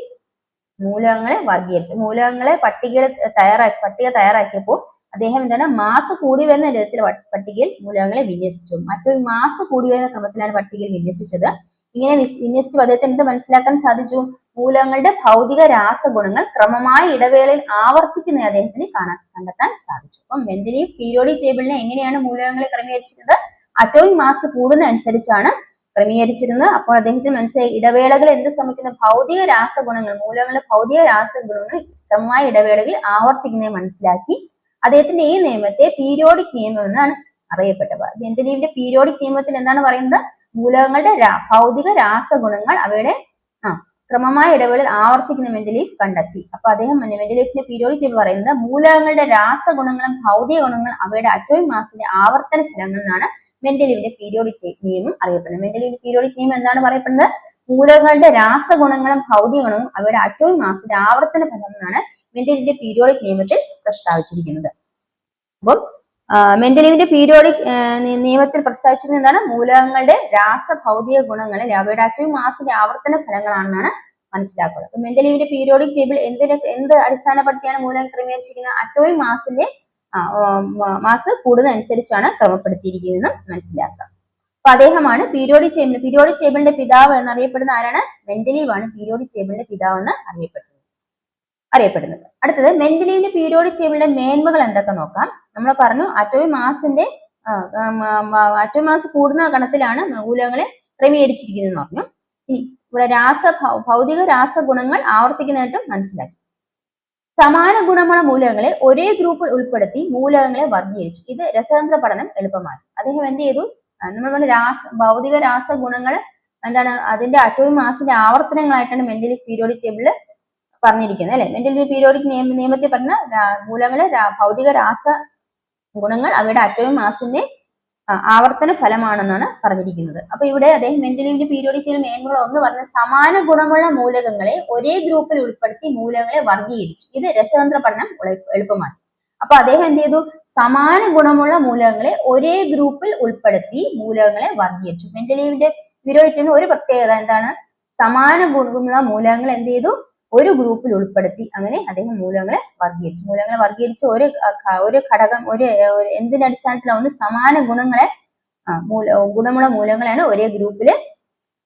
മൂലകങ്ങളെ വർഗീകരിച്ചത്. മൂലകങ്ങളെ പട്ടിക തയ്യാറാക്കിയപ്പോൾ അദ്ദേഹം എന്താണ്? മാസ് കൂടി വരുന്ന വിധത്തിൽ പട്ടികയിൽ മൂലകങ്ങളെ വിന്യസിച്ചു. അറ്റോമിക് മാസ് കൂടി വരുന്ന ക്രമത്തിലാണ് പട്ടികയിൽ വിന്യസിച്ചത്. ഇങ്ങനെ വിന്യസിച്ചു അദ്ദേഹത്തിന് എന്ത് മനസ്സിലാക്കാൻ സാധിച്ചു? മൂലകങ്ങളുടെ ഭൗതിക രാസഗുണങ്ങൾ ക്രമമായ ഇടവേളയിൽ ആവർത്തിക്കുന്ന അദ്ദേഹത്തിന് കണ്ടെത്താൻ സാധിച്ചു. അപ്പം മെൻഡലീവ് പീരിയോഡിക് ടേബിളിനെ എങ്ങനെയാണ് മൂലകങ്ങളെ ക്രമീകരിച്ചിരുന്നത്? അറ്റോമിക് മാസ് കൂടുന്ന അനുസരിച്ചാണ് ക്രമീകരിച്ചിരുന്നത്. അപ്പോൾ അദ്ദേഹത്തിന് മനസ്സിലായി ഇടവേളകൾ എന്ത് സംഭവിക്കുന്ന ഭൗതിക രാസഗുണങ്ങൾ, മൂലകങ്ങളുടെ ഭൗതിക രാസഗുണങ്ങൾ ക്രമമായ ഇടവേളകളിൽ ആവർത്തിക്കുന്നത് മനസ്സിലാക്കി. അദ്ദേഹത്തിന്റെ ഈ നിയമത്തെ പീരിയോഡിക് നിയമം എന്നാണ് അറിയപ്പെട്ടത്. മെൻഡലീവിന്റെ പീരിയോഡിക് നിയമത്തിൽ എന്താണ് പറയുന്നത്? മൂലകങ്ങളുടെ ഭൗതിക രാസഗുണങ്ങൾ അവയുടെ ക്രമമായ ഇടവേളയിൽ ആവർത്തിക്കുന്ന മെൻഡലീവ് കണ്ടെത്തി. അപ്പൊ അദ്ദേഹം മെൻഡലീവിന്റെ പീരിയോഡിക് ടേബിൾ പറയുന്നത് മൂലകങ്ങളുടെ രാസഗുണങ്ങളും ഭൗതിക ഗുണങ്ങളും അവയുടെ അറ്റോമിക് മാസിന്റെ ആവർത്തന ഫലങ്ങൾ എന്നാണ് മെൻഡലീവിന്റെ പീരിയോഡിക് നിയമം അറിയപ്പെടുന്നത്. മെൻഡലീവിന്റെ പീരിയോഡിക് നിയമം എന്താണ് പറയപ്പെടുന്നത്? മൂലകങ്ങളുടെ രാസഗുണങ്ങളും ഭൗതിക ഗുണവും അവയുടെ അറ്റോമിക് മാസിന്റെ ആവർത്തന ഫലം എന്നാണ് മെൻഡലീവിന്റെ പീരിയോഡിക് നിയമത്തിൽ പ്രസ്താവിച്ചിരിക്കുന്നത്. അപ്പം മെൻഡലീവിന്റെ പീരിയോഡിക് നിയമത്തിൽ പ്രസ്താവിച്ചിരുന്നത് എന്താണ്? മൂലകങ്ങളുടെ രാസഭൗതിക ഗുണങ്ങളെ അവയുടെ അറ്റോമിക് മാസിന്റെ ആവർത്തന ഫലങ്ങളാണെന്നാണ് മനസ്സിലാക്കുന്നത്. അപ്പൊ മെൻഡലീവിന്റെ പീരിയോഡിക് ടേബിൾ എന്ത് അടിസ്ഥാനപ്പെടുത്തിയാണ് മൂലകം ക്രമീകരിച്ചിരിക്കുന്നത്? അറ്റോമിക് മാസിന്റെ മാസ് കൂടുന്നതനുസരിച്ചാണ് ക്രമപ്പെടുത്തിയിരിക്കുന്നതെന്ന് മനസ്സിലാക്കുക. അപ്പൊ അദ്ദേഹമാണ് പീരിയോഡിക് ടേബിളിന്റെ പിതാവ് എന്നറിയപ്പെടുന്ന ആരാണ്? മെൻഡലീവ് ആണ് പീരിയോഡിക് ടേബിളിന്റെ പിതാവ് എന്ന് അറിയപ്പെടുന്നത്. അടുത്തത് മെൻഡലീവിന്റെ പീരിയോഡിക് ടേബിളിന്റെ മേന്മകൾ എന്തൊക്കെ നോക്കാം. നമ്മൾ പറഞ്ഞു അറ്റോമിക് മാസ് കൂടുന്ന ഗണത്തിലാണ് മൂലകങ്ങളെ ക്രമീകരിച്ചിരിക്കുന്നതെന്ന് പറഞ്ഞു. ഇനി ഇവിടെ ഭൗതിക രാസഗുണങ്ങൾ ആവർത്തിക്കുന്നതായിട്ടും മനസ്സിലാക്കി. സമാന ഗുണമുള്ള മൂലകങ്ങളെ ഒരേ ഗ്രൂപ്പിൽ ഉൾപ്പെടുത്തി മൂലകങ്ങളെ വർഗീകരിച്ചു. ഇത് രസതന്ത്ര പഠനം എളുപ്പമായി. അദ്ദേഹം എന്ത് ചെയ്തു? നമ്മൾ പറഞ്ഞ ഭൗതിക രാസഗുണങ്ങൾ എന്താണ് അതിന്റെ അറ്റോമിക് മാസിന്റെ ആവർത്തനങ്ങളായിട്ടാണ് മെന്റലി പീരിയോഡിക് ടേബിളിൽ പറഞ്ഞിരിക്കുന്നത് അല്ലെ. മെന്റലി പീരിയോഡിക് നിയമത്തിൽ പറഞ്ഞ മൂലങ്ങള് ഭൗതിക രാസ ഗുണങ്ങൾ അവയുടെ അറ്റോമിക് മാസിന്റെ ആവർത്തന ഫലമാണെന്നാണ് പറഞ്ഞിരിക്കുന്നത്. അപ്പൊ ഇവിടെ അദ്ദേഹം മെന്റലിന്റെ പീരിയോഡിക് മേന്മകൾ ഒന്ന് പറഞ്ഞ സമാന ഗുണമുള്ള മൂലകങ്ങളെ ഒരേ ഗ്രൂപ്പിൽ ഉൾപ്പെടുത്തി മൂലകങ്ങളെ വർഗീകരിച്ചു. ഇത് രസതന്ത്ര പഠനം എളുപ്പമാക്കി. അപ്പൊ അദ്ദേഹം എന്ത് ചെയ്തു? സമാന ഗുണമുള്ള മൂലകങ്ങളെ ഒരേ ഗ്രൂപ്പിൽ ഉൾപ്പെടുത്തി മൂലകങ്ങളെ വർഗീകരിച്ചു. മെന്റലിന്റെ പീരിയോഡിക് ഒരു പ്രത്യേകത എന്താണ്? സമാന ഗുണമുള്ള മൂലകങ്ങൾ എന്ത് ചെയ്തു? ഒരു ഗ്രൂപ്പിൽ ഉൾപ്പെടുത്തി അങ്ങനെ അദ്ദേഹം മൂലകങ്ങളെ വർഗീകരിച്ചു. മൂലകങ്ങളെ വർഗീകരിച്ച് ഒരു ഘടകം എന്തിന്റെ അടിസ്ഥാനത്തിലാണ്? സമാന ഗുണമുള്ള മൂലകങ്ങളാണ് ഒരേ ഗ്രൂപ്പിൽ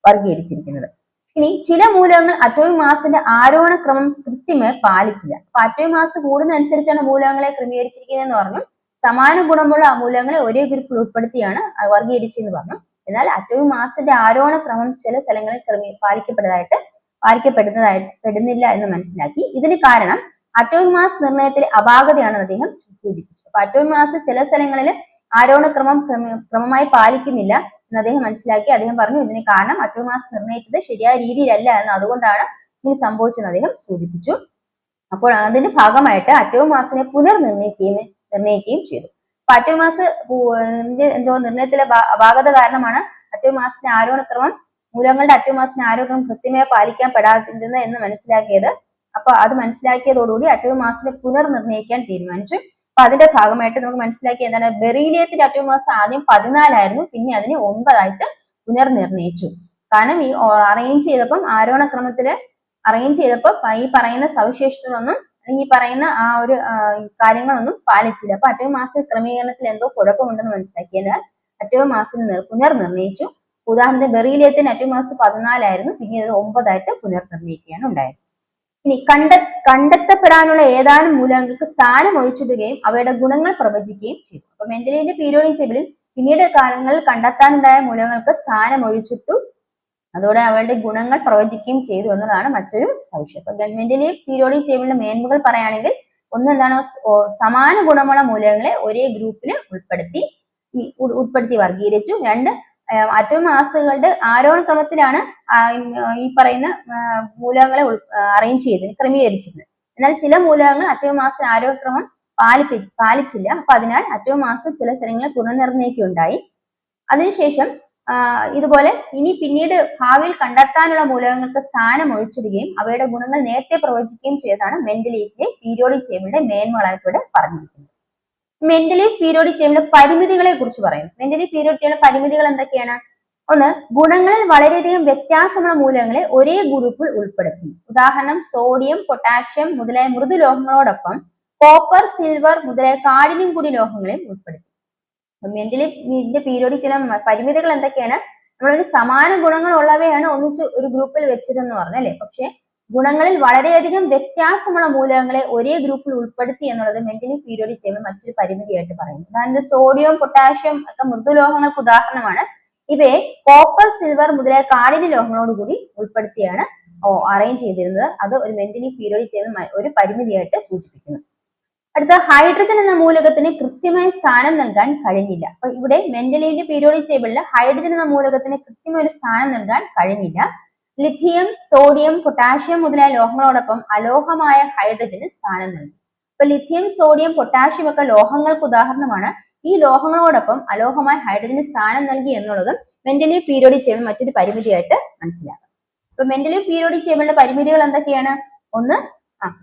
വർഗീകരിച്ചിരിക്കുന്നത്. ഇനി ചില മൂലകങ്ങൾ അറ്റോമിക് മാസിന്റെ ആരോഹണ ക്രമം കൃത്യമായി പാലിച്ചില്ല. അപ്പൊ അറ്റോമിക് മാസ് കൂടുന്നതനുസരിച്ചാണ് മൂലകങ്ങളെ ക്രമീകരിച്ചിരിക്കുന്നതെന്ന് പറഞ്ഞു. സമാന ഗുണമുള്ള മൂലകങ്ങളെ ഒരേ ഗ്രൂപ്പിൽ ഉൾപ്പെടുത്തിയാണ് വർഗീകരിച്ചെന്ന് പറഞ്ഞു. എന്നാൽ അറ്റോമിക് മാസിന്റെ ആരോഹണ ക്രമം ചില സ്ഥലങ്ങളിൽ പാലിക്കപ്പെടുന്നില്ല എന്ന് മനസ്സിലാക്കി. ഇതിന് കാരണം അറ്റോമിക് മാസ് നിർണയത്തിലെ അപാകതയാണെന്ന് അദ്ദേഹം സൂചിപ്പിച്ചു. അപ്പൊ അറ്റോമിക് മാസ് ചില സ്ഥലങ്ങളിൽ ആരോഹണ ക്രമമായി പാലിക്കുന്നില്ല എന്ന് അദ്ദേഹം മനസ്സിലാക്കി. അദ്ദേഹം പറഞ്ഞു ഇതിന് കാരണം അറ്റോമിക് മാസ് നിർണയിച്ചത് ശരിയായ രീതിയിലല്ല എന്ന്, അതുകൊണ്ടാണ് ഇനി സംഭവിച്ചെന്ന് അദ്ദേഹം സൂചിപ്പിച്ചു. അപ്പോൾ അതിന്റെ ഭാഗമായിട്ട് അറ്റോമിക് മാസിനെ നിർണയിക്കുകയും ചെയ്തു. അപ്പൊ അറ്റോമിക് മാസ് നിർണയത്തിലെ അപാകത കാരണമാണ് അറ്റോമിക് മാസിന്റെ ആരോഹണക്രമം മൂലകങ്ങളുടെ അറ്റോമിക് മാസിന്റെ ആരോഹണം കൃത്യമായി പാലിക്കാൻ പെടാതിരുന്നത് എന്ന് മനസ്സിലാക്കിയത്. അപ്പൊ അത് മനസ്സിലാക്കിയതോടുകൂടി അറ്റോമിക് മാസിനെ പുനർനിർണയിക്കാൻ തീരുമാനിച്ചു. അപ്പൊ അതിന്റെ ഭാഗമായിട്ട് നമുക്ക് മനസ്സിലാക്കിയ എന്താണ്? ബെറീലിയത്തിന്റെ അറ്റോമിക് മാസ് ആദ്യം 14 പിന്നെ അതിനെ 9 പുനർനിർണയിച്ചു. കാരണം ഈ അറേഞ്ച് ചെയ്തപ്പം ആരോഹണ ക്രമത്തില് ഈ പറയുന്ന സവിശേഷതകളൊന്നും അല്ലെങ്കിൽ ഈ പറയുന്ന ആ ഒരു കാര്യങ്ങളൊന്നും പാലിച്ചില്ല. അപ്പൊ അറ്റോമിക് മാസ് ക്രമീകരണത്തിൽ എന്തോ കുഴപ്പമുണ്ടെന്ന് മനസ്സിലാക്കിയാൽ അറ്റോമിക് മാസിനെ പുനർനിർണയിച്ചു. ഉദാഹരണത്തിന് ബെറീലിയത്തിന് അറ്റോമിക് മാസ് 14 പിന്നെ അത് 9 പുനർനിർണയിക്കുകയാണ് ഉണ്ടായത്. ഇനി കണ്ടെത്തപ്പെടാനുള്ള ഏതാനും മൂലകങ്ങൾക്ക് സ്ഥാനം ഒഴിച്ചിടുകയും അവയുടെ ഗുണങ്ങൾ പ്രവചിക്കുകയും ചെയ്തു. അപ്പൊ മെന്റലിന്റെ പീരിയോഡിക് ടേബിളിൽ പിന്നീട് കാലങ്ങളിൽ കണ്ടെത്താനുണ്ടായ മൂലകങ്ങൾക്ക് സ്ഥാനം ഒഴിച്ചിട്ടു, അതോടെ അവയുടെ ഗുണങ്ങൾ പ്രവചിക്കുകയും ചെയ്തു എന്നതാണ് മറ്റൊരു സവിശേഷത. അപ്പൊ മെന്റലി പീരിയോഡിക് ടേബിളിന്റെ മേന്മകൾ പറയുകയാണെങ്കിൽ ഒന്ന് എന്താണ്? സമാന ഗുണമുള്ള മൂലകങ്ങളെ ഒരേ ഗ്രൂപ്പിൽ ഉൾപ്പെടുത്തി വർഗീകരിച്ചു. 2 അറ്റോമിക് മാസുകളുടെ ആരോഹണ ക്രമത്തിലാണ് ഈ പറയുന്ന മൂലകങ്ങളെ അറേഞ്ച് ക്രമീകരിച്ചിരുന്നത്. എന്നാൽ ചില മൂലകങ്ങൾ അറ്റോമിക് മാസിന്റെ ആരോഹണ ക്രമം പാലിച്ചില്ല. അപ്പൊ അതിനാൽ അറ്റോമിക് മാസ് ചില സ്ഥലങ്ങളിൽ പുനർനിർണയിക്കുകയുണ്ടായി. അതിനുശേഷം ഇതുപോലെ പിന്നീട് ഭാവിയിൽ കണ്ടെത്താനുള്ള മൂലകങ്ങൾക്ക് സ്ഥാനം ഒഴിച്ചിടുകയും അവയുടെ ഗുണങ്ങൾ നേരത്തെ പ്രവചിക്കുകയും ചെയ്തതാണ് മെന്റലിയിലെ പീരിയോഡിക് ടേബിളിന്റെ മേന്മകളായിട്ട് ഇവിടെ പറഞ്ഞിരിക്കുന്നത്. മെന്റലി പീരിയോഡിക് ടേബിളിന്റെ പരിമിതികളെ കുറിച്ച് പറയുന്നു. മെന്റലി പീരിയോഡിക് ടേബിളിന്റെ പരിമിതികൾ എന്തൊക്കെയാണ്? ഒന്ന്, ഗുണങ്ങളിൽ വളരെയധികം വ്യത്യാസമുള്ള മൂലകങ്ങളെ ഒരേ ഗ്രൂപ്പിൽ ഉൾപ്പെടുത്തി. ഉദാഹരണം സോഡിയം, പൊട്ടാഷ്യം മുതലായ മൃദുലോഹങ്ങളോടൊപ്പം കോപ്പർ, സിൽവർ മുതലായ കാഠിന്യം കൂടിയ ലോഹങ്ങളെയും ഉൾപ്പെടുത്തി. മെന്റലി പീരിയോഡിക് ടേബിളിന്റെ പരിമിതികൾ എന്തൊക്കെയാണ്? നമ്മളൊരു സമാന ഗുണങ്ങളുള്ളവയാണ് ഒന്നിച്ച് ഒരു ഗ്രൂപ്പിൽ വെച്ചതെന്ന് പറഞ്ഞല്ലേ. പക്ഷെ ഗുണങ്ങളിൽ വളരെയധികം വ്യത്യാസമുള്ള മൂലകങ്ങളെ ഒരേ ഗ്രൂപ്പിൽ ഉൾപ്പെടുത്തി എന്നുള്ളത് മെന്റലി പീരിയോഡിക് ടേബിൾ മറ്റൊരു പരിമിതിയായിട്ട് പറയുന്നു. അതായത് സോഡിയം, പൊട്ടാഷ്യം ഒക്കെ മൃദുലോഹങ്ങൾക്ക് ഉദാഹരണമാണ്. ഇവയെ കോപ്പർ, സിൽവർ മുതലായ കാഠിന്യ ലോഹങ്ങളോട് കൂടി ഉൾപ്പെടുത്തിയാണ് അറേഞ്ച് ചെയ്തിരുന്നത്. അത് ഒരു മെന്റലി പീരിയോഡിക് ടേബിൾ ഒരു പരിമിതിയായിട്ട് സൂചിപ്പിക്കുന്നു. അടുത്ത, ഹൈഡ്രജൻ എന്ന മൂലകത്തിന് കൃത്യമായ സ്ഥാനം നൽകാൻ കഴിഞ്ഞില്ല. അപ്പൊ ഇവിടെ മെന്റലിന്റെ പീരിയോഡിക് ടേബിളിൽ ഹൈഡ്രജൻ എന്ന മൂലകത്തിന് കൃത്യമായ ഒരു സ്ഥാനം നൽകാൻ കഴിഞ്ഞില്ല. ലിഥിയം, സോഡിയം, പൊട്ടാഷ്യം മുതലായ ലോഹങ്ങളോടൊപ്പം അലോഹമായ ഹൈഡ്രജന് സ്ഥാനം നൽകി. അപ്പൊ ലിഥിയം, സോഡിയം, പൊട്ടാഷ്യം ഒക്കെ ലോഹങ്ങൾക്ക് ഉദാഹരണമാണ്. ഈ ലോഹങ്ങളോടൊപ്പം അലോഹമായ ഹൈഡ്രജന് സ്ഥാനം നൽകി എന്നുള്ളതും മെന്റലി പീരിയോഡിക് ടേബിൾ മറ്റൊരു പരിമിതിയായിട്ട് മനസ്സിലാക്കാം. അപ്പൊ മെന്റലി പീരിയോഡിക് ടേബിളിന്റെ പരിമിതികൾ എന്തൊക്കെയാണ്? ഒന്ന്,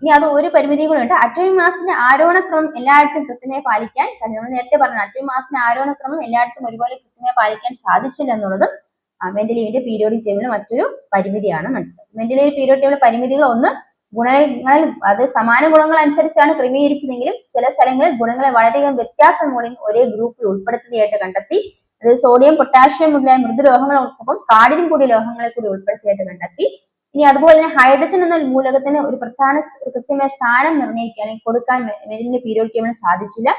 ഇനി അത് ഒരു പരിമിതി കൂടെ ഉണ്ട്. അറ്റോമിക് മാസിന്റെ ആരോഹണക്രമം എല്ലായിടത്തും കൃത്യമായി പാലിക്കാൻ നമ്മൾ നേരത്തെ പറഞ്ഞു. അറ്റോമിക് മാസിന്റെ ആരോഹണക്രമം എല്ലായിടത്തും ഒരുപോലെ കൃത്യമായി പാലിക്കാൻ സാധിച്ചില്ല എന്നുള്ളതും മെന്റലിന്റെ പീരിയോഡിക് ടേബിളിൽ മറ്റൊരു പരിമിതിയാണ് മനസ്സിലാക്കുന്നത്. മെന്റലി പീരിയോഡിക് ടേബിൾ പരിമിതികൾ ഒന്ന്, ഗുണങ്ങളിൽ അത് സമാന ഗുണങ്ങൾ അനുസരിച്ചാണ് ക്രമീകരിച്ചതെങ്കിലും ചില സ്ഥലങ്ങളിൽ ഗുണങ്ങളെ വളരെയധികം വ്യത്യാസം മൂലം ഒരേ ഗ്രൂപ്പിൽ ഉൾപ്പെടുത്തിയായിട്ട് കണ്ടെത്തി. അത് സോഡിയം, പൊട്ടാഷ്യം മുതലായ മൃദുലോഹങ്ങളോടൊപ്പം കാഠിന്യം കൂടിയ ലോഹങ്ങളെ കൂടി ഉൾപ്പെടുത്തിയായിട്ട് കണ്ടെത്തി. ഇനി അതുപോലെ തന്നെ ഹൈഡ്രജൻ എന്ന മൂലകത്തിന് ഒരു കൃത്യമായ സ്ഥാനം നിർണ്ണയിക്കാൻ കൊടുക്കാൻ മെന്റലിന്റെ പീരിയോഡിക് ടേബിളിന് സാധിച്ചില്ല.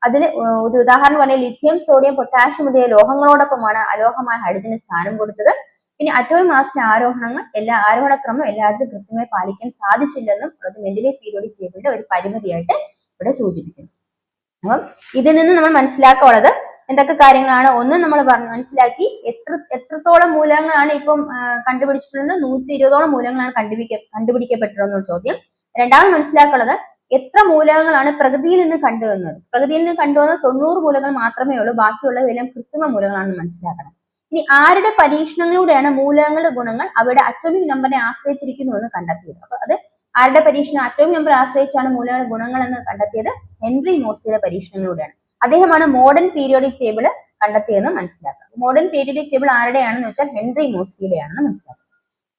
അതിന് ഒരു ഉദാഹരണം പറഞ്ഞാൽ ലിഥിയം, സോഡിയം, പൊട്ടാഷ്യം മുതലായ ലോഹങ്ങളോടൊപ്പമാണ് അലോഹമായ ഹൈഡ്രജന് സ്ഥാനം കൊടുത്തത്. പിന്നെ അറ്റോമിക് മാസിന്റെ ആരോഹണക്രമം എല്ലായിടത്തും കൃത്യമായി പാലിക്കാൻ സാധിച്ചില്ലെന്നും അത് മെന്റലി പീരിയോഡിക് ടേബിളിന്റെ ഒരു പരിമിതിയായിട്ട് ഇവിടെ സൂചിപ്പിക്കുന്നു. അപ്പം ഇതിൽ നിന്ന് നമ്മൾ മനസ്സിലാക്കാനുള്ളത് എന്തൊക്കെ കാര്യങ്ങളാണ്? ഒന്ന് നമ്മൾ മനസ്സിലാക്കി എത്രത്തോളം മൂലകങ്ങളാണ് ഇപ്പം കണ്ടുപിടിച്ചിട്ടുള്ളത്. 120ഓളം മൂലകങ്ങളാണ് കണ്ടുപിടിക്കപ്പെട്ടിട്ടുള്ള ചോദ്യം. രണ്ടാമത് മനസ്സിലാക്കുന്നത് എത്ര മൂലകങ്ങളാണ് പ്രകൃതിയിൽ നിന്ന് കണ്ടുവന്നത്. പ്രകൃതിയിൽ നിന്ന് കണ്ടുവന്ന 90 മൂലകങ്ങൾ മാത്രമേ ഉള്ളൂ, ബാക്കിയുള്ളവയെല്ലാം കൃത്രിമ മൂലകങ്ങളാണെന്ന് മനസ്സിലാക്കണം. ഇനി ആരുടെ പരീക്ഷണങ്ങളിലൂടെയാണ് മൂലകങ്ങളുടെ ഗുണങ്ങൾ അവയുടെ അറ്റോമിക് നമ്പറിനെ ആശ്രയിച്ചിരിക്കുന്നു എന്ന് കണ്ടെത്തിയത്. അപ്പൊ അത് ആരുടെ പരീക്ഷണം? അറ്റോമിക് നമ്പർ ആശ്രയിച്ചാണ് മൂലകങ്ങളുടെ ഗുണങ്ങൾ എന്ന് കണ്ടെത്തിയത് ഹെൻറി മോസ്ലിയുടെ പരീക്ഷണങ്ങളിലൂടെയാണ്. അദ്ദേഹമാണ് മോഡേൺ പീരിയോഡിക് ടേബിൾ കണ്ടെത്തിയെന്ന് മനസ്സിലാക്കുക. മോഡേൺ പീരിയോഡിക് ടേബിൾ ആരുടെയാണെന്ന് വെച്ചാൽ ഹെൻറി മോസ്ലിയുടെയാണെന്ന് മനസ്സിലാക്കുക.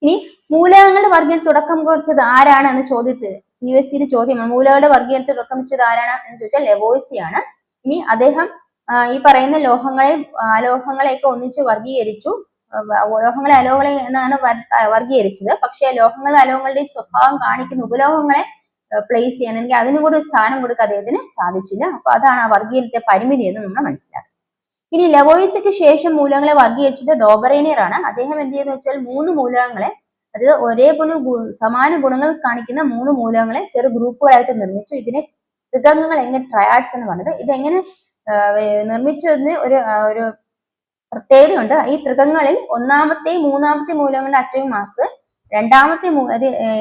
ഇനി മൂലകങ്ങളുടെ വർഗീകരണത്തിന് തുടക്കം കുറിച്ചത് ആരാണ് എന്ന ചോദ്യത്തിൽ USCയുടെ ചോദ്യമാണ്. മൂലകങ്ങളുടെ വർഗീകരണത്തിന് തുടക്കം കുറിച്ചത് ആരാണ് എന്ന് ചോദിച്ചാൽ ലെവോയ്സിയാണ്. ഇനി അദ്ദേഹം ഈ പറയുന്ന ലോഹങ്ങളെയൊക്കെ ഒന്നിച്ച് വർഗീകരിച്ചു. ലോഹങ്ങളെ അലോഹങ്ങളെ എന്നാണ് വർഗീകരിച്ചത്. പക്ഷേ ലോഹങ്ങളുടെ അലോഹങ്ങളുടെയും സ്വഭാവം കാണിക്കുന്ന ഉപലോഹങ്ങളെ പ്ലേസ് ചെയ്യാൻ, അല്ലെങ്കിൽ അതിനും കൂടി ഒരു സ്ഥാനം കൊടുക്കാൻ അദ്ദേഹത്തിന് സാധിച്ചില്ല. അപ്പൊ അതാണ് ആ വർഗീകരണത്തെ പരിമിതി എന്ന് നമ്മൾ മനസ്സിലാക്കുക. ഇനി ലെവോയിസിക്ക് ശേഷം മൂലകങ്ങളെ വർഗീകരിച്ചത് ഡോബറേനിയർ ആണ്. അദ്ദേഹം എന്ത് ചെയ്യുന്ന വെച്ചാൽ 3 മൂലകങ്ങളെ, അതായത് ഒരേപോലെ സമാന ഗുണങ്ങൾ കാണിക്കുന്ന 3 മൂലകങ്ങളെ ചെറു ഗ്രൂപ്പുകളായിട്ട് നിർമ്മിച്ചു. ഇതിനെ ത്രികങ്ങൾ, എങ്ങനെ ട്രയാഡ്സ് എന്ന് പറഞ്ഞത്. ഇതെങ്ങനെ നിർമ്മിച്ചതിന് ഒരു പ്രത്യേകതയുണ്ട്. ഈ ത്രികങ്ങളിൽ ഒന്നാമത്തെയും മൂന്നാമത്തെ മൂലകങ്ങളുടെ അറ്റോമിക് മാസ്, രണ്ടാമത്തെ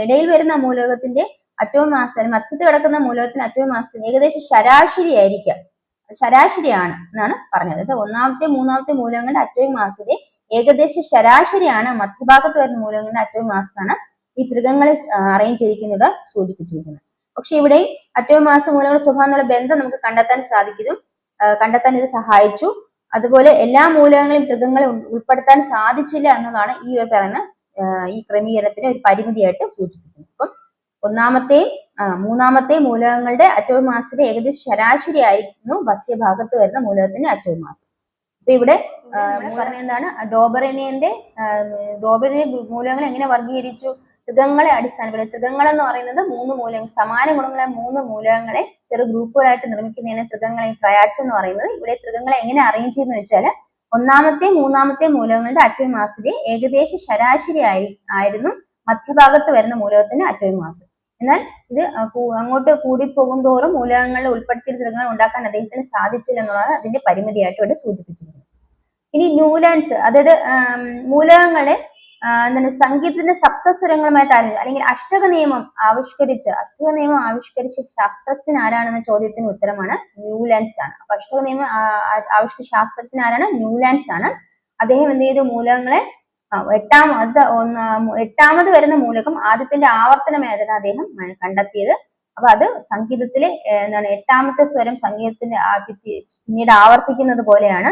ഇടയിൽ വരുന്ന മൂലകത്തിന്റെ അറ്റോമിക് മാസ്, മധ്യത്തിൽ കിടക്കുന്ന മൂലകത്തിന്റെ അറ്റോമിക് മാസ് ഏകദേശം ശരാശരിയാണ് എന്നാണ് പറഞ്ഞത്. അത് ഒന്നാമത്തെ മൂന്നാമത്തെ മൂലകങ്ങളുടെ അറ്റോമിക് മാസിന്റെ ഏകദേശം ശരാശരിയാണ് മധ്യഭാഗത്ത് വരുന്ന മൂലകങ്ങളുടെ അറ്റോമിക് മാസ് എന്നാണ് ഈ ത്രികങ്ങളിൽ അറേഞ്ച് ചെയ്തിരിക്കുന്നത് സൂചിപ്പിച്ചിരിക്കുന്നത്. പക്ഷെ ഇവിടെ അറ്റോമിക് മാസ് മൂലകങ്ങളുടെ സ്വഭാവം എന്നുള്ള ബന്ധം നമുക്ക് കണ്ടെത്താൻ ഇത് സഹായിച്ചു. അതുപോലെ എല്ലാ മൂലകങ്ങളെയും ത്രികങ്ങളിൽ ഉൾപ്പെടുത്താൻ സാധിച്ചില്ല എന്നതാണ് ഈ ഒരു പറയുന്ന ഈ ക്രമീകരണത്തിന് ഒരു പരിമിതിയായിട്ട് സൂചിപ്പിക്കുന്നത്. അപ്പം ഒന്നാമത്തെയും മൂന്നാമത്തെയും മൂലകങ്ങളുടെ അറ്റോമിക് മാസിന്റെ ഏകദേശം ശരാശരി ആയിരുന്നു മധ്യഭാഗത്ത് വരുന്ന മൂലകത്തിന്റെ അറ്റോമിക് മാസ്. അപ്പൊ ഇവിടെ പറഞ്ഞ എന്താണ്, ഡോബറേനിയൻ മൂലകങ്ങൾ എങ്ങനെ വർഗീകരിച്ചു? ത്രികങ്ങളെ അടിസ്ഥാനപ്പെടുത്തി. ത്രികങ്ങൾ എന്ന് പറയുന്നത് 3 മൂലകങ്ങൾ, സമാന ഗുണങ്ങളെ 3 മൂലകങ്ങളെ ചെറു ഗ്രൂപ്പുകളായിട്ട് നിർമ്മിക്കുന്നതിന് ത്രികങ്ങളെ ട്രയാഡ്സ് എന്ന് പറയുന്നത്. ഇവിടെ ത്രികങ്ങളെ എങ്ങനെ അറേഞ്ച് ചെയ്യുന്നു വെച്ചാൽ ഒന്നാമത്തെയും മൂന്നാമത്തെയും മൂലകങ്ങളുടെ അറ്റോമിക് മാസിന്റെ ഏകദേശം ശരാശരി ആയിരുന്നു മധ്യഭാഗത്ത് വരുന്ന മൂലകത്തിന്റെ അറ്റോമിക് മാസ്. എന്നാൽ ഇത് അങ്ങോട്ട് കൂടിപ്പോകും തോറും മൂലകങ്ങളിൽ ഉൾപ്പെടുത്തിയ ത്രികങ്ങൾ ഉണ്ടാക്കാൻ അദ്ദേഹത്തിന് സാധിച്ചില്ല എന്നുള്ളതാണ് അതിന്റെ പരിമിതിയായിട്ട് ഇവിടെ സൂചിപ്പിച്ചിരിക്കുന്നത്. ഇനി ന്യൂലാൻഡ്സ്, അതായത് മൂലകങ്ങളെ സംഗീതത്തിന്റെ സപ്തസ്വരങ്ങളുമായി താരതമ്യം, അല്ലെങ്കിൽ അഷ്ടക നിയമം ആവിഷ്കരിച്ച ശാസ്ത്രജ്ഞൻ ആരാണെന്ന ചോദ്യത്തിന് ഉത്തരമാണ് ന്യൂലാൻഡ്സ് ആണ്. അപ്പൊ അഷ്ടക നിയമം ആവിഷ്കരിച്ച ശാസ്ത്രജ്ഞൻ ആരാണ്? ന്യൂലാൻഡ്സ് ആണ്. അദ്ദേഹം എന്ത് ചെയ്തു? മൂലകങ്ങളെ എട്ടാമത് വരുന്ന മൂലകം ആദ്യത്തിന്റെ ആവർത്തനമായതാണ് അദ്ദേഹം കണ്ടെത്തിയത്. അപ്പൊ അത് സംഗീതത്തിലെ എട്ടാമത്തെ സ്വരം സംഗീതത്തിന്റെ പിന്നീട് ആവർത്തിക്കുന്നത് പോലെയാണ്.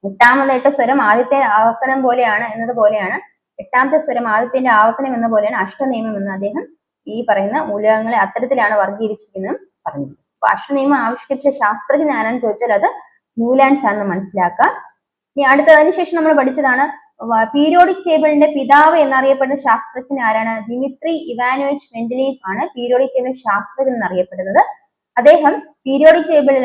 എട്ടാമത്തെ സ്വരം ആദ്യത്തെ ആവർത്തനം പോലെയാണ് എന്നതുപോലെയാണ് എട്ടാമത്തെ സ്വരം ആദ്യത്തിന്റെ ആവർത്തനം എന്ന പോലെയാണ് അഷ്ടനിയമം എന്ന് അദ്ദേഹം ഈ പറയുന്ന മൂലകങ്ങളെ അത്തരത്തിലാണ് വർഗീകരിച്ചിരിക്കുന്നത് പറഞ്ഞത്. അപ്പൊ അഷ്ടനിയമം ആവിഷ്കരിച്ച ശാസ്ത്രജ്ഞൻ ആരാണെന്ന് ചോദിച്ചാൽ അത് ന്യൂലാൻഡ്സ് ആണെന്ന് മനസ്സിലാക്കാം. ഇനി അടുത്തതിന് ശേഷം നമ്മൾ പഠിച്ചതാണ് പീരിയോഡിക് ടേബിളിന്റെ പിതാവ് എന്നറിയപ്പെടുന്ന ശാസ്ത്രജ്ഞൻ ആരാണ്? ദിമിത്രി ഇവാനോവിച്ച് മെൻഡലീവ് ആണ് പീരിയോഡിക് ടേബിൾ ശാസ്ത്രജ്ഞൻ എന്നറിയപ്പെടുന്നത്. അദ്ദേഹം പീരിയോഡിക് ടേബിൾ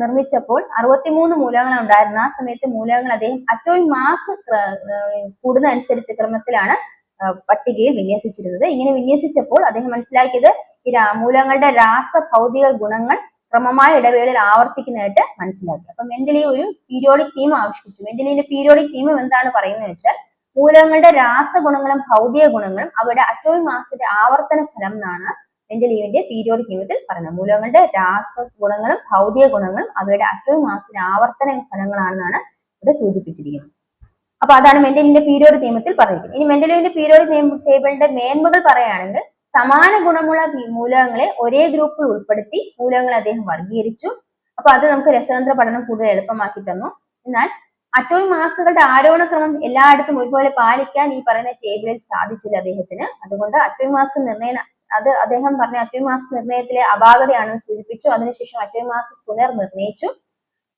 നിർമ്മിച്ചപ്പോൾ 63 മൂലകങ്ങൾ ഉണ്ടായിരുന്നു. ആ സമയത്ത് മൂലകങ്ങൾ അദ്ദേഹം അറ്റോമിക് മാസ് കൂടുന്നതനുസരിച്ച് ക്രമത്തിലാണ് പട്ടികയിൽ വിന്യസിച്ചിരുന്നത്. ഇങ്ങനെ വിന്യസിച്ചപ്പോൾ അദ്ദേഹം മനസ്സിലാക്കിയത് ഈ മൂലകങ്ങളുടെ രാസഭൗതിക ഗുണങ്ങൾ ക്രമമായ ഇടവേളയിൽ ആവർത്തിക്കുന്നതായിട്ട് മനസ്സിലാക്കി. അപ്പൊ മെൻഡലി ഒരു പീരിയോഡിക് തീം ആവിഷ്കരിച്ചു. മെൻഡലിന്റെ പീരിയോഡിക് തീം എന്താണ് പറയുന്നത് വെച്ചാൽ മൂലകങ്ങളുടെ രാസഗുണങ്ങളും ഭൗതിക ഗുണങ്ങളും അവയുടെ അറ്റോമിക് മാസിന്റെ ആവർത്തന ഫലം എന്നാണ് മെൻഡലീവിന്റെ പീരിയോഡിക് നിയമത്തിൽ പറയുന്നത്. മൂലകങ്ങളുടെ രാസഗുണങ്ങളും ഭൗതിക ഗുണങ്ങളും അവയുടെ അറ്റോമിക് മാസിന്റെ ആവർത്തന ഫലങ്ങളാണെന്നാണ് ഇവിടെ സൂചിപ്പിച്ചിരിക്കുന്നത്. അപ്പൊ അതാണ് മെൻഡലിന്റെ പീരിയോഡിക് നിയമത്തിൽ പറഞ്ഞിരിക്കുന്നത്. ഇനി മെൻഡലീവിന്റെ പീരിയോഡിക് ടേബിളിന്റെ മേന്മകൾ പറയുകയാണെങ്കിൽ സമാന ഗുണമുള്ള മൂലകങ്ങളെ ഒരേ ഗ്രൂപ്പിൽ ഉൾപ്പെടുത്തി മൂലകങ്ങളെ അദ്ദേഹം വർഗീകരിച്ചു. അപ്പൊ അത് നമുക്ക് രസതന്ത്ര പഠനം കൂടുതൽ എളുപ്പമാക്കി തന്നു. എന്നാൽ അറ്റോമിക് മാസുകളുടെ ആരോഹണക്രമം എല്ലായിടത്തും ഒരുപോലെ പാലിക്കാൻ ഈ പറയുന്ന ടേബിളിൽ സാധിച്ചില്ല അദ്ദേഹത്തിന്. അതുകൊണ്ട് അറ്റോമിക് മാസ് നിർണ്ണയം അദ്ദേഹം പറഞ്ഞ അറ്റോമിക് മാസ് നിർണ്ണയത്തിലെ അപാകതയാണെന്ന് സൂചിപ്പിച്ചു. അതിനുശേഷം അറ്റോമിക് മാസ് പുനർനിർണയിച്ചു.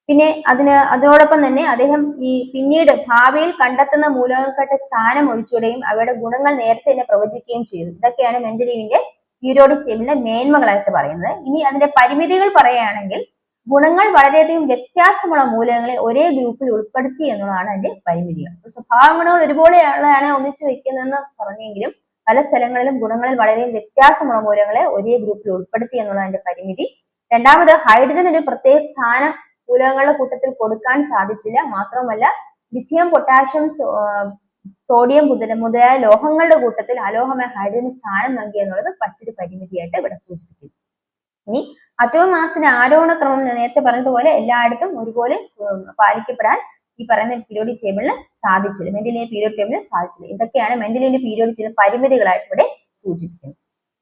പിന്നെ അതിനോടൊപ്പം തന്നെ അദ്ദേഹം ഈ പിന്നീട് ഭാവിയിൽ കണ്ടെത്തുന്ന മൂലകങ്ങളുടെ സ്ഥാനം ഒഴിച്ചുവിടുകയും അവയുടെ ഗുണങ്ങൾ നേരത്തെ തന്നെ പ്രവചിക്കുകയും ചെയ്തു. ഇതൊക്കെയാണ് മെൻഡലീവിന്റെ പീരിയോഡിക് ടേബിളിന്റെ മേന്മകളായിട്ട് പറയുന്നത്. ഇനി അതിന്റെ പരിമിതികൾ പറയുകയാണെങ്കിൽ ഗുണങ്ങൾ വളരെയധികം വ്യത്യാസമുള്ള മൂലകങ്ങളെ ഒരേ ഗ്രൂപ്പിൽ ഉൾപ്പെടുത്തി എന്നുള്ളതാണ് അതിന്റെ പരിമിതികൾ. സ്വഭാവ ഗുണങ്ങൾ ഒരുപോലെയാണ് ഒന്നിച്ചു വെക്കുന്നതെന്ന് പറഞ്ഞെങ്കിലും പല സ്ഥലങ്ങളിലും ഗുണങ്ങളിൽ വളരെ വ്യത്യാസമുള്ള മൂലകങ്ങളെ ഒരേ ഗ്രൂപ്പിൽ ഉൾപ്പെടുത്തി എന്നുള്ളതിന്റെ പരിമിതി. രണ്ടാമത് ഹൈഡ്രജൻ ഒരു പ്രത്യേക സ്ഥാനം മൂലകങ്ങളുടെ കൂട്ടത്തിൽ കൊടുക്കാൻ സാധിച്ചില്ല. മാത്രമല്ല ലിഥിയം, പൊട്ടാഷ്യം, സോഡിയം മുതലായ ലോഹങ്ങളുടെ കൂട്ടത്തിൽ അലോഹമായ ഹൈഡ്രജന് സ്ഥാനം നൽകി എന്നുള്ളത് മറ്റൊരു പരിമിതിയായിട്ട് ഇവിടെ സൂചിപ്പിക്കുന്നു. ഇനി അറ്റോമിക് മാസിന്റെ ആരോഹണ ക്രമം നേരത്തെ പറഞ്ഞതുപോലെ എല്ലായിടത്തും ഒരുപോലെ പാലിക്കപ്പെടാൻ ഈ പറയുന്ന പീരിയോഡിക് ടേബിളിന് സാധിച്ചില്ല. മെൻഡലിന്റെ പീരിയോഡിക് ടേബിളിന് സാധിച്ചില്ല. ഇതൊക്കെയാണ് മെൻഡലിന്റെ പീരിയോഡിക് ടേബിൾ പരിമിതികളായിട്ട് ഇവിടെ സൂചിപ്പിക്കുന്നത്.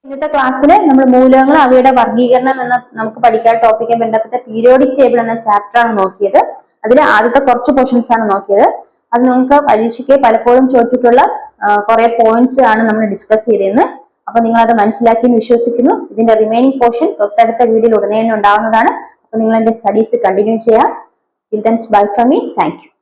ഇന്നത്തെ ക്ലാസ്സിൽ നമ്മൾ മൂലകങ്ങൾ അവയുടെ വർഗീകരണം എന്ന നമുക്ക് പഠിക്കാൻ ടോപ്പിക്കുമായി ബന്ധപ്പെട്ട പീരിയോഡിക് ടേബിൾ എന്ന ചാപ്റ്റർ ആണ് നോക്കിയത്. അതിൽ ആദ്യത്തെ കുറച്ച് പോർഷൻസ് ആണ് നോക്കിയത്. അത് നമുക്ക് പരീക്ഷയ്ക്ക് പലപ്പോഴും ചോദിച്ചിട്ടുള്ള കുറെ പോയിന്റ്സ് ആണ് നമ്മൾ ഡിസ്കസ് ചെയ്തിരുന്നത്. അപ്പൊ നിങ്ങൾ അത് മനസ്സിലാക്കി എന്ന് വിശ്വസിക്കുന്നു. ഇതിന്റെ റിമൈനിങ് പോർഷൻ തൊട്ടടുത്ത വീഡിയോയിൽ ഉടനെ ഉണ്ടാവുന്നതാണ്. അപ്പൊ നിങ്ങൾ എന്റെ സ്റ്റഡീസ് കണ്ടിന്യൂ ചെയ്യാം. Till then, bye from me. Thank you.